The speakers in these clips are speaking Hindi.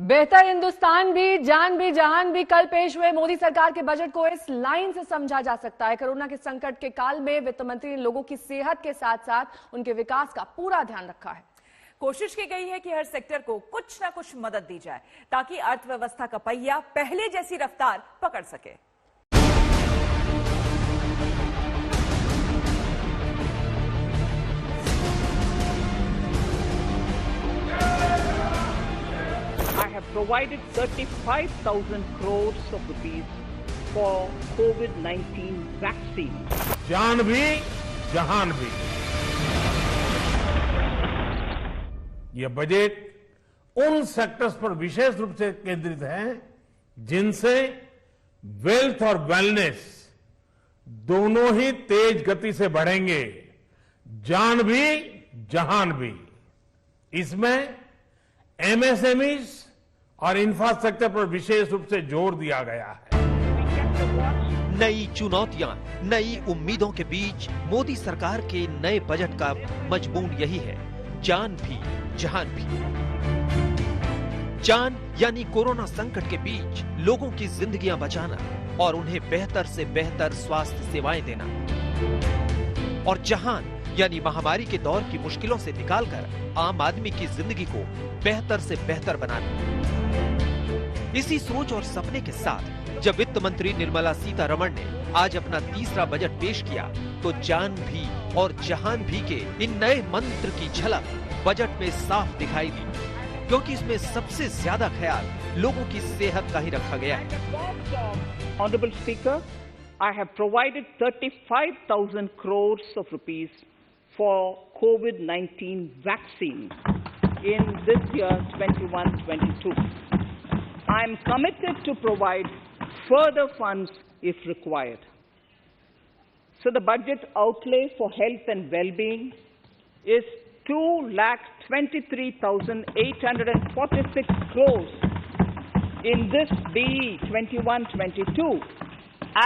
बेहतर हिंदुस्तान भी, जान भी, जहान भी कल पेश हुए मोदी सरकार के बजट को इस लाइन से समझा जा सकता है। कोरोना के संकट के काल में वित्त मंत्री ने लोगों की सेहत के साथ साथ उनके विकास का पूरा ध्यान रखा है। कोशिश की गई है कि हर सेक्टर को कुछ ना कुछ मदद दी जाए ताकि अर्थव्यवस्था का पहिया पहले जैसी रफ्तार पकड़ सके। I have provided 35,000 crores of rupees for COVID-19 vaccine. जान भी जहान भी। यह बजट उन सेक्टर्स पर विशेष रूप से केंद्रित है जिनसे वेल्थ और वेलनेस दोनों ही तेज गति से बढ़ेंगे, जान भी जहान भी। इसमें एमएसएमईज और इंफ्रास्ट्रक्चर पर विशेष रूप से जोर दिया गया है। नई चुनौतियां, नई उम्मीदों के बीच मोदी सरकार के नए बजट का मजमून यही है, जान भी जहान भी। जान यानी कोरोना संकट के बीच लोगों की जिंदगियां बचाना और उन्हें बेहतर से बेहतर स्वास्थ्य सेवाएं देना, और जहान यानी महामारी के दौर की मुश्किलों से निकालकर आम आदमी की जिंदगी को बेहतर से बेहतर बनाना। इसी सोच और सपने के साथ जब वित्त मंत्री निर्मला सीतारमण ने आज अपना तीसरा बजट पेश किया तो जान भी और जहान भी के इन नए मंत्र की झलक बजट में साफ दिखाई दी, क्योंकि इसमें सबसे ज्यादा ख्याल लोगों की सेहत का ही रखा गया है। Honorable Speaker, I have provided 35,000 crores of rupees for COVID-19 vaccine in this year 21-22. I am committed to provide further funds if required. So the budget outlay for health and well-being is 2,23,846 crores in this BE 21-22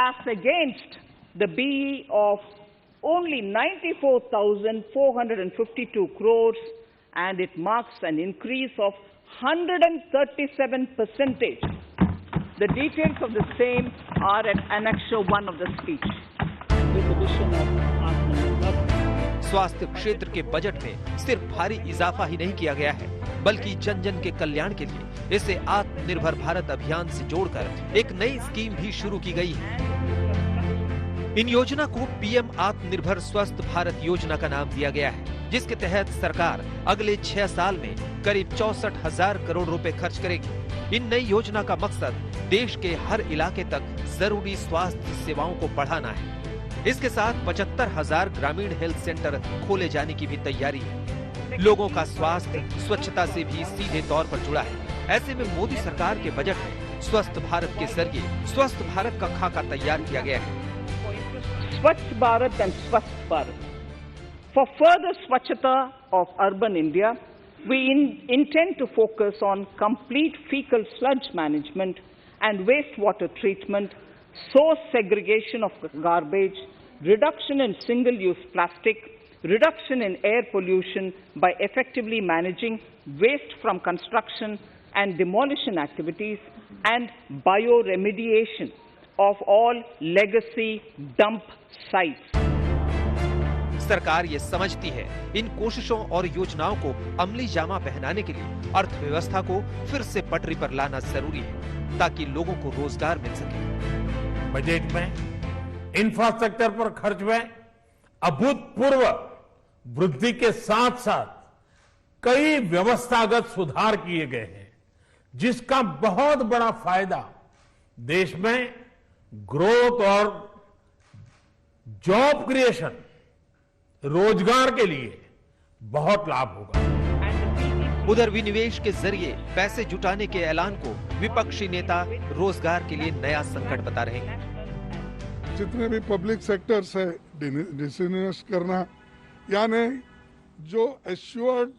as against the BE of only 94,452 crores, and it marks an increase of 137%. The details of the same are at Annexure 1 of the speech. With the vision of Atmanirbhar. स्वास्थ्य क्षेत्र के बजट में सिर्फ भारी इजाफा ही नहीं किया गया है, बल्कि जन जन के कल्याण के लिए इसे आत्मनिर्भर भारत अभियान से जोड़कर एक नई स्कीम भी शुरू की गई है। इन योजना को पीएम आत्मनिर्भर स्वस्थ भारत योजना का नाम दिया गया है, जिसके तहत सरकार अगले 6 साल में करीब 64,000 करोड़ रुपए खर्च करेगी। इन नई योजना का मकसद देश के हर इलाके तक जरूरी स्वास्थ्य सेवाओं को बढ़ाना है। इसके साथ 75,000 ग्रामीण हेल्थ सेंटर खोले जाने की भी तैयारी है। लोगों का स्वास्थ्य स्वच्छता से भी सीधे तौर पर जुड़ा है। ऐसे में मोदी सरकार के बजट में स्वस्थ भारत के जरिए स्वस्थ भारत का खाका तैयार किया गया है। Swachh Bharat and Swasth Bharat. For further Swachhata of urban India, we intend to focus on complete fecal sludge management and wastewater treatment, source segregation of garbage, reduction in single-use plastic, reduction in air pollution by effectively managing waste from construction and demolition activities, and bioremediation of all legacy dump sites. सरकार ये समझती है इन कोशिशों और योजनाओं को अमली जामा पहनाने के लिए अर्थव्यवस्था को फिर से पटरी पर लाना जरूरी है, ताकि लोगों को रोजगार मिल सके। बजट में इंफ्रास्ट्रक्चर पर खर्च में अभूतपूर्व वृद्धि के साथ साथ कई व्यवस्थागत सुधार किए गए हैं, जिसका बहुत बड़ा फायदा देश में ग्रोथ और जॉब क्रिएशन, रोजगार के लिए बहुत लाभ होगा। उधर विनिवेश के जरिए पैसे जुटाने के ऐलान को विपक्षी नेता रोजगार के लिए नया संकट बता रहे हैं। जितने भी पब्लिक सेक्टर्स है डिसइन्वेस्ट करना, यानी जो एश्योर्ड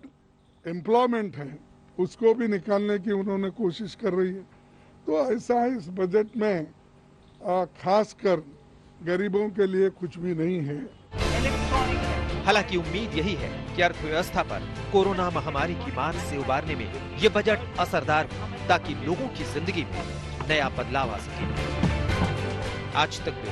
एम्प्लॉयमेंट है उसको भी निकालने की उन्होंने कोशिश कर रही है। तो ऐसा है इस बजट में खासकर गरीबों के लिए कुछ भी नहीं है। हालांकि उम्मीद यही है कि अर्थव्यवस्था पर कोरोना महामारी की मार से उबारने में ये बजट असरदार हो, ताकि लोगों की जिंदगी में नया बदलाव आ सके। आज तक